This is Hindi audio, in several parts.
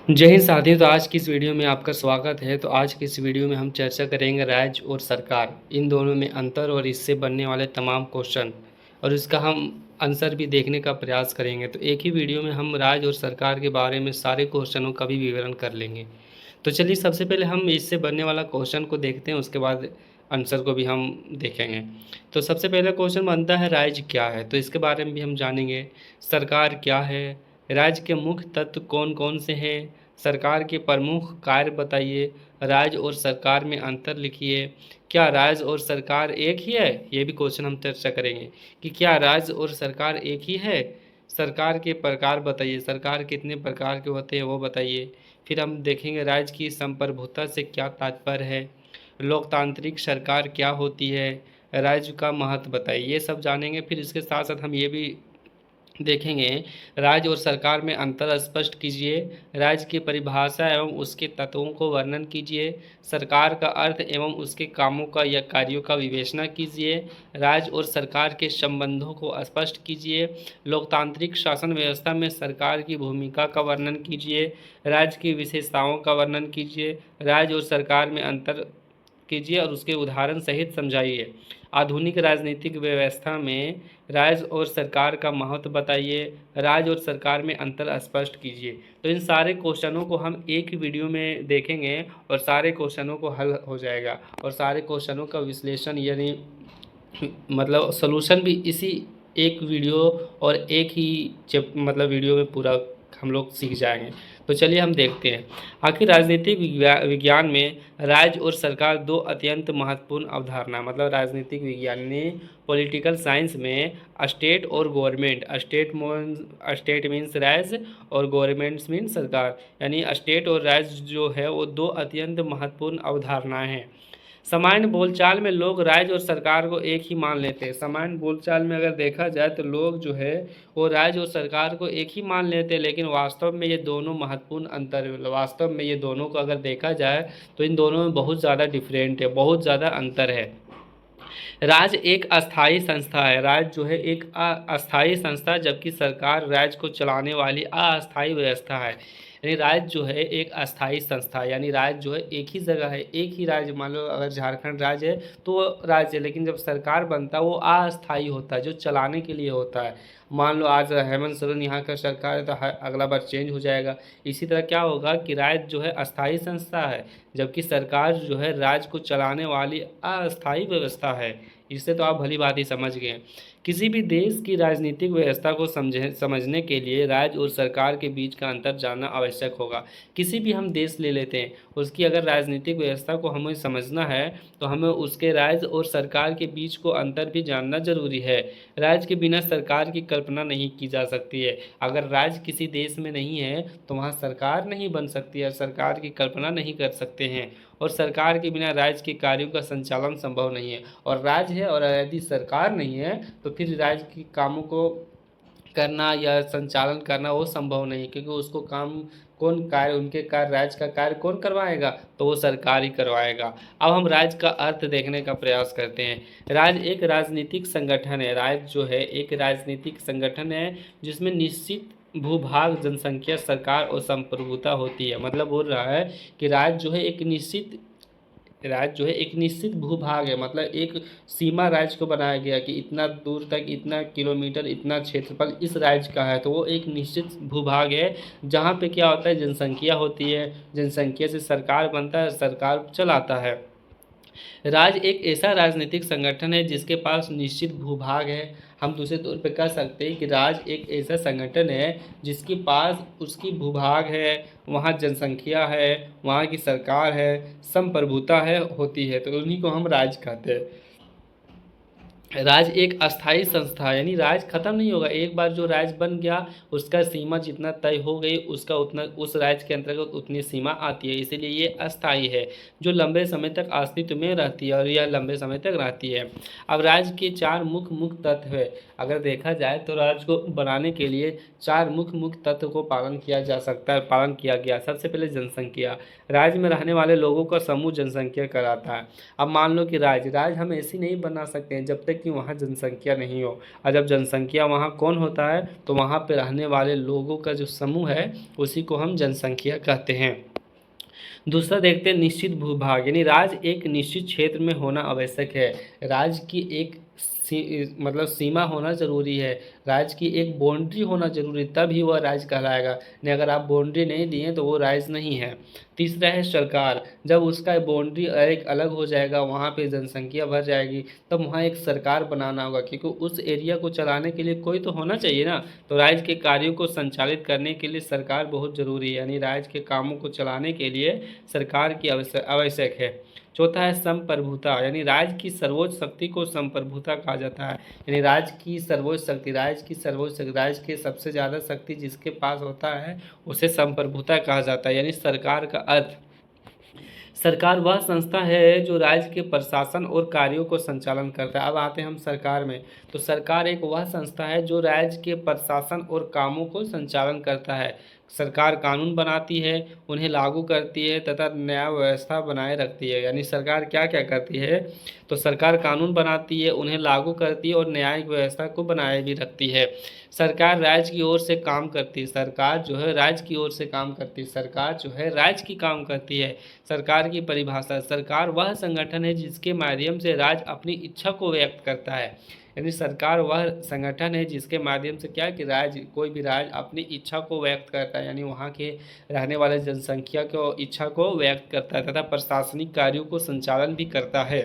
जय हिंद साथियों। तो आज की इस वीडियो में आपका स्वागत है। तो आज की इस वीडियो में हम चर्चा करेंगे राज्य और सरकार, इन दोनों में अंतर और इससे बनने वाले तमाम क्वेश्चन, और इसका हम आंसर भी देखने का प्रयास करेंगे। तो एक ही वीडियो में हम राज्य और सरकार के बारे में सारे क्वेश्चनों का भी विवरण कर लेंगे। तो चलिए सबसे पहले हम इससे बनने वाला क्वेश्चन को देखते हैं, उसके बाद आंसर को भी हम देखेंगे। तो सबसे पहला क्वेश्चन बनता है राज्य क्या है, तो इसके बारे में भी हम जानेंगे। सरकार क्या है, राज्य के मुख्य तत्व कौन कौन से हैं, सरकार के प्रमुख कार्य बताइए, राज्य और सरकार में अंतर लिखिए, क्या राज्य और सरकार एक ही है, ये भी क्वेश्चन हम चर्चा करेंगे कि क्या राज्य और सरकार एक ही है, सरकार के प्रकार बताइए, सरकार कितने प्रकार के होते हैं वो बताइए। फिर हम देखेंगे राज्य की संप्रभुता से क्या तात्पर्य है, लोकतांत्रिक सरकार क्या होती है, राज्य का महत्व बताइए, ये सब जानेंगे। फिर इसके साथ साथ हम ये भी देखेंगे राज्य और सरकार में अंतर स्पष्ट कीजिए, राज्य की परिभाषा एवं उसके तत्वों को वर्णन कीजिए, सरकार का अर्थ एवं उसके कामों का या कार्यों का विवेचना कीजिए, राज्य और सरकार के संबंधों को स्पष्ट कीजिए, लोकतांत्रिक शासन व्यवस्था में सरकार की भूमिका का वर्णन कीजिए, राज्य की विशेषताओं का वर्णन कीजिए, राज्य और सरकार में अंतर कीजिए और उसके उदाहरण सहित समझाइए। आधुनिक राजनीतिक व्यवस्था में राज्य और सरकार का महत्व बताइए, राज्य और सरकार में अंतर स्पष्ट कीजिए। तो इन सारे क्वेश्चनों को हम एक ही वीडियो में देखेंगे और सारे क्वेश्चनों को हल हो जाएगा, और सारे क्वेश्चनों का विश्लेषण यानी मतलब सॉल्यूशन भी इसी एक वीडियो और एक ही वीडियो में पूरा हम लोग सीख जाएंगे। तो चलिए हम देखते हैं। आखिर राजनीतिक विज्ञान में राज्य और सरकार दो अत्यंत महत्वपूर्ण अवधारणा, मतलब राजनीतिक विज्ञान ने पॉलिटिकल साइंस में स्टेट और गवर्नमेंट, स्टेट मीन्स राज्य और गवर्नमेंट्स मीन्स सरकार, यानी स्टेट और राज्य जो है वो दो अत्यंत महत्वपूर्ण अवधारणाएं हैं। सामान्य बोलचाल में लोग राज्य और सरकार को एक ही मान लेते हैं। सामान्य बोलचाल में अगर देखा जाए तो लोग जो है वो राज्य और सरकार को एक ही मान लेते हैं, लेकिन वास्तव में ये दोनों महत्वपूर्ण अंतर है। वास्तव में ये दोनों को अगर देखा जाए तो इन दोनों में बहुत ज़्यादा डिफरेंट है, बहुत ज़्यादा अंतर है। राज्य एक अस्थाई संस्था है, राज्य जो है एक अस्थाई संस्था, जबकि सरकार राज्य को चलाने वाली अस्थाई व्यवस्था है। यानी राज्य जो है एक अस्थाई संस्था, यानी राज्य जो है एक ही जगह है, एक ही राज्य। मान लो अगर झारखंड राज्य है तो वो राज्य है, लेकिन जब सरकार बनता है वो अस्थाई होता है, जो चलाने के लिए होता है। मान लो आज हेमंत सोरेन यहाँ का सरकार है तो अगला बार चेंज हो जाएगा। इसी तरह क्या होगा कि राज्य जो है अस्थाई संस्था है, जबकि सरकार जो है राज्य को चलाने वाली अस्थाई व्यवस्था है। इससे तो आप भली बात ही समझ गए। किसी भी देश की राजनीतिक व्यवस्था को समझने के लिए राज्य और सरकार के बीच का अंतर जानना आवश्यक होगा। किसी भी हम देश ले लेते हैं, उसकी अगर राजनीतिक व्यवस्था को हमें समझना है तो हमें उसके राज्य और सरकार के बीच को अंतर भी जानना जरूरी है। राज्य के बिना सरकार की कल्पना नहीं की जा सकती है। अगर राज्य किसी देश में नहीं है तो वहाँ सरकार नहीं बन सकती है, सरकार की कल्पना नहीं कर सकते हैं, और सरकार के बिना राज्य के कार्यों का संचालन संभव नहीं है। और राज्य है और यदि सरकार नहीं है तो फिर राज्य के कामों को करना या संचालन करना वो संभव नहीं, क्योंकि उसको काम कौन कार्य, उनके कार्य, राज्य का कार्य कौन करवाएगा, तो वो सरकार ही करवाएगा। अब हम राज्य का अर्थ देखने का प्रयास करते हैं। राज्य एक राजनीतिक संगठन है, राज्य जो है एक राजनीतिक संगठन है जिसमें निश्चित भूभाग, जनसंख्या, सरकार और संप्रभुता होती है। मतलब बोल रहा है कि राज्य जो है एक निश्चित भूभाग है, मतलब एक सीमा राज्य को बनाया गया कि इतना दूर तक, इतना किलोमीटर, इतना क्षेत्रफल इस राज्य का है, तो वो एक निश्चित भूभाग है जहाँ पे क्या होता है, जनसंख्या होती है, जनसंख्या से सरकार बनता है, सरकार चलाता है। राज्य एक ऐसा राजनीतिक संगठन है जिसके पास निश्चित भूभाग है। हम दूसरे तौर पे कह सकते हैं कि राज्य एक ऐसा संगठन है जिसके पास उसकी भूभाग है, वहाँ जनसंख्या है, वहाँ की सरकार है, संप्रभुता है, होती है, तो उन्हीं को हम राज्य कहते हैं। राज्य एक अस्थाई संस्था है, यानी राज्य खत्म नहीं होगा। एक बार जो राज्य बन गया उसका सीमा जितना तय हो गई, उसका उतना उस राज्य के अंतर्गत उतनी सीमा आती है, इसीलिए ये अस्थाई है, जो लंबे समय तक अस्तित्व में रहती है, और यह लंबे समय तक रहती है। अब राज्य के चार मुख्य तत्व है। अगर देखा जाए तो राज्य को बनाने के लिए चार मुख्य तत्व को पालन किया जा सकता है, पालन किया गया। सबसे पहले जनसंख्या, राज्य में रहने वाले लोगों का समूह जनसंख्या कहलाता है। अब मान लो कि राज्य हम ऐसी नहीं बना सकते हैं जब तक कि वहाँ जनसंख्या नहीं हो। और जब जनसंख्या वहाँ कौन होता है, तो वहाँ पे रहने वाले लोगों का जो समूह है उसी को हम जनसंख्या कहते हैं। दूसरा देखते हैं निश्चित भूभाग, यानी राज्य एक निश्चित क्षेत्र में होना आवश्यक है। राज्य की एक मतलब सीमा होना जरूरी है, राज्य की एक बाउंड्री होना जरूरी, तभी वह राज्य कहलाएगा। नहीं, अगर आप बाउंड्री नहीं दिए तो वो राज्य नहीं है। तीसरा है सरकार, जब उसका बाउंड्री एक अलग हो जाएगा, वहाँ पे जनसंख्या बढ़ जाएगी, तब वहाँ एक सरकार बनाना होगा, क्योंकि उस एरिया को चलाने के लिए कोई तो होना चाहिए ना। तो राज्य के कार्यों को संचालित करने के लिए सरकार बहुत ज़रूरी है, यानी राज्य के कामों को चलाने के लिए सरकार की आवश्यक है। चौथा है संप्रभुता, यानी राज्य की सर्वोच्च शक्ति को संप्रभुता कहा जाता है। यानी राज्य की सर्वोच्च शक्ति, राज्य के सबसे ज़्यादा शक्ति जिसके पास होता है उसे संप्रभुता कहा जाता है। यानी सरकार का अर्थ, सरकार वह संस्था है जो राज्य के प्रशासन और कार्यों को संचालन करता है। अब आते हैं हम सरकार में, तो सरकार एक वह संस्था है जो राज्य के प्रशासन और कामों को संचालन करता है। सरकार कानून बनाती है, उन्हें लागू करती है तथा न्याय व्यवस्था बनाए रखती है। यानी सरकार क्या क्या करती है, तो सरकार कानून बनाती है, उन्हें लागू करती है और न्यायिक व्यवस्था को बनाए भी रखती है। सरकार राज्य की ओर से काम करती है, सरकार जो है राज्य की ओर से काम करती है, सरकार जो है राज्य की काम करती है। सरकार की परिभाषा, सरकार वह संगठन है जिसके माध्यम से राज्य अपनी इच्छा को व्यक्त करता है। यानी सरकार वह संगठन है जिसके माध्यम से क्या कि राज्य, कोई भी राज्य अपनी इच्छा को व्यक्त करता है, यानी वहाँ के रहने वाले जनसंख्या को इच्छा को व्यक्त करता है तथा प्रशासनिक कार्यों को संचालन भी करता है।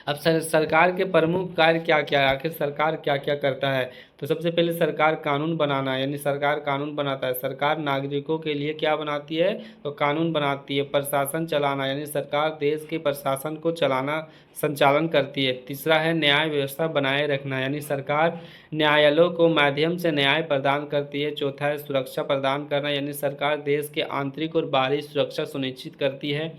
अब सरकार के प्रमुख कार्य क्या क्या है, आखिर सरकार क्या क्या करता है, तो सबसे पहले सरकार कानून बनाना, यानी सरकार कानून बनाता है। सरकार नागरिकों के लिए क्या बनाती है, तो कानून बनाती है। प्रशासन चलाना, यानी सरकार देश के प्रशासन को चलाना, संचालन करती है। तीसरा है न्याय व्यवस्था बनाए रखना, यानी सरकार न्यायालयों को माध्यम से न्याय प्रदान करती है। चौथा है सुरक्षा प्रदान करना, यानी सरकार देश के आंतरिक और बाहरी सुरक्षा सुनिश्चित करती है।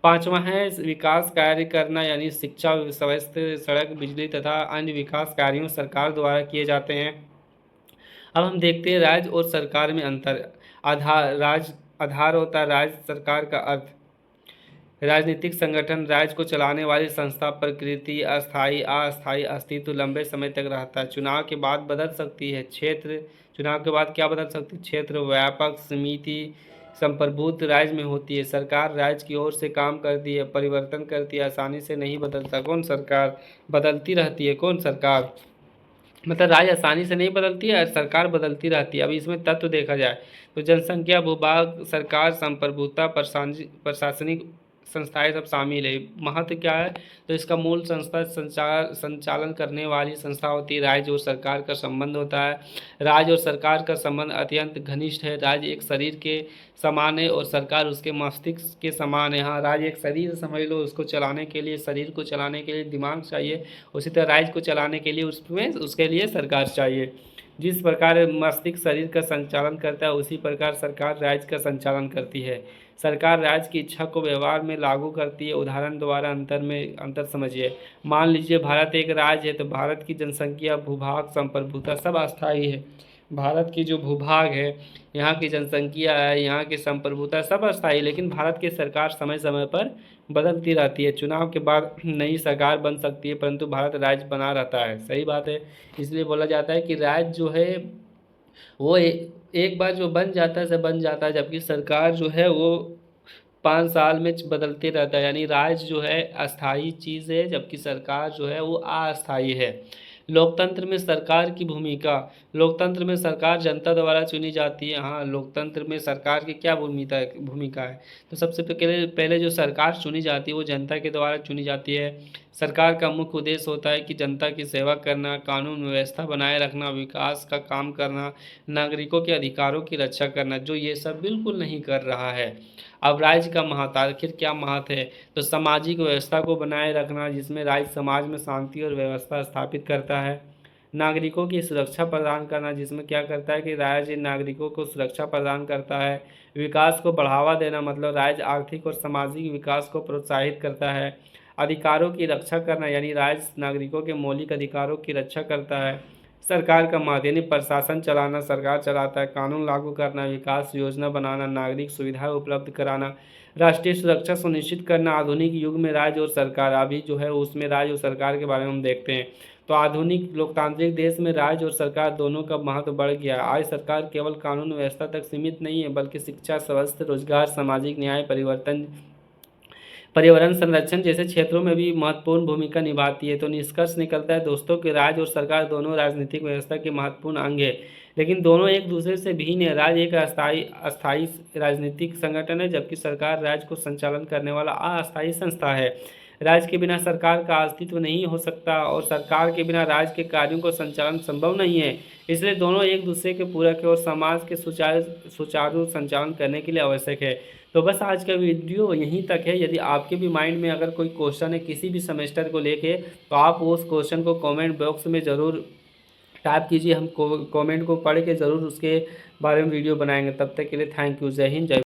पांचवा है विकास कार्य करना, यानी शिक्षा, स्वास्थ्य, सड़क, बिजली तथा अन्य विकास कार्यों सरकार द्वारा किए जाते हैं। अब हम देखते हैं राज्य और सरकार में अंतर। आधार होता है राज्य सरकार का अर्थ, राजनीतिक संगठन, राज्य को चलाने वाली संस्था, प्रकृति, अस्थायी अस्थायी अस्तित्व लंबे समय तक रहता है, चुनाव के बाद बदल सकती है। क्षेत्र, चुनाव के बाद क्या बदल सकती है, क्षेत्र, व्यापक, समिति, संप्रभुत्व राज्य में होती है। सरकार राज्य की ओर से काम करती है, परिवर्तन करती है, आसानी से नहीं बदलता। कौन सरकार, बदलती रहती है। कौन सरकार, मतलब राज्य आसानी से नहीं बदलती है, सरकार बदलती रहती है। अब इसमें तत्व देखा जाए तो जनसंख्या, भूभाग, सरकार, संप्रभुता, प्रशासनिक संस्थाएं सब शामिल है। महत्व क्या है, तो इसका मूल संस्था संचालन करने वाली संस्था होती है। राज्य और सरकार का संबंध होता है, राज्य और सरकार का संबंध अत्यंत घनिष्ठ है। राज्य एक शरीर के समान है और सरकार उसके मस्तिष्क के समान है। हाँ, राज्य एक शरीर समझ लो, उसको चलाने के लिए, शरीर को चलाने के लिए दिमाग चाहिए, उसी तरह राज्य को चलाने के लिए उसमें उसके लिए सरकार चाहिए। जिस प्रकार मस्तिष्क शरीर का संचालन करता है, उसी प्रकार सरकार राज्य का संचालन करती है। सरकार राज्य की इच्छा को व्यवहार में लागू करती है। उदाहरण द्वारा अंतर समझिए। मान लीजिए भारत एक राज्य है, तो भारत की जनसंख्या, भूभाग, संप्रभुता सब अस्थायी है। भारत की जो भूभाग है, यहाँ की जनसंख्या है, यहाँ की संप्रभुता सब अस्थायी, लेकिन भारत की सरकार समय समय पर बदलती रहती है। चुनाव के बाद नई सरकार बन सकती है, परंतु भारत राज्य बना रहता है। सही बात है। इसलिए बोला जाता है कि राज्य जो है वो एक बार जो बन जाता है से बन जाता है, जबकि सरकार जो है वो 5 साल में बदलते रहता है। यानी राज्य जो है अस्थायी चीज़ है, जबकि सरकार जो है वो अस्थायी है। लोकतंत्र में सरकार की भूमिका, लोकतंत्र में सरकार जनता द्वारा चुनी जाती है। हाँ, लोकतंत्र में सरकार की क्या भूमिका है, तो सबसे पहले जो सरकार चुनी जाती है वो जनता के द्वारा चुनी जाती है। सरकार का मुख्य उद्देश्य होता है कि जनता की सेवा करना, कानून व्यवस्था बनाए रखना, विकास का काम करना, नागरिकों के अधिकारों की रक्षा करना, जो ये सब बिल्कुल नहीं कर रहा है। अब राज्य का महत्व, आखिर क्या महत्व है, तो सामाजिक व्यवस्था को बनाए रखना, जिसमें राज्य समाज में शांति और व्यवस्था स्थापित करता है। नागरिकों की सुरक्षा प्रदान करना, जिसमें क्या करता है कि राज्य नागरिकों को सुरक्षा प्रदान करता है। विकास को बढ़ावा देना, मतलब राज्य आर्थिक और सामाजिक विकास को प्रोत्साहित करता है। अधिकारों की रक्षा करना, यानी राज्य नागरिकों के मौलिक अधिकारों की रक्षा करता है। सरकार का महत्व, यानी प्रशासन चलाना, सरकार चलाता है, कानून लागू करना, विकास योजना बनाना, नागरिक सुविधाएं उपलब्ध कराना, राष्ट्रीय सुरक्षा सुनिश्चित करना। आधुनिक युग में राज्य और सरकार, अभी जो है उसमें राज्य और सरकार के बारे में हम देखते हैं। तो आधुनिक लोकतांत्रिक देश में राज्य और सरकार दोनों का महत्व बढ़ गया है। आज सरकार केवल कानून व्यवस्था तक सीमित नहीं है, बल्कि शिक्षा, स्वास्थ्य, रोजगार, सामाजिक न्याय, पर्यावरण संरक्षण जैसे क्षेत्रों में भी महत्वपूर्ण भूमिका निभाती है। तो निष्कर्ष निकलता है दोस्तों कि राज्य और सरकार दोनों राजनीतिक व्यवस्था के महत्वपूर्ण अंग है, लेकिन दोनों एक दूसरे से भिन्न है। राज्य एक अस्थायी राजनीतिक संगठन है, जबकि सरकार राज्य को संचालन करने वाला अस्थायी संस्था है। राज्य के बिना सरकार का अस्तित्व नहीं हो सकता और सरकार के बिना राज्य के कार्यों को संचालन संभव नहीं है। इसलिए दोनों एक दूसरे के पूरक है और समाज के सुचारू संचालन करने के लिए आवश्यक है। तो बस आज का वीडियो यहीं तक है। यदि आपके भी माइंड में अगर कोई क्वेश्चन है किसी भी सेमेस्टर को लेके, तो आप उस क्वेश्चन को कमेंट बॉक्स में ज़रूर टाइप कीजिए। हम कमेंट को पढ़ के ज़रूर उसके बारे में वीडियो बनाएंगे। तब तक के लिए थैंक यू। जय हिंद, जय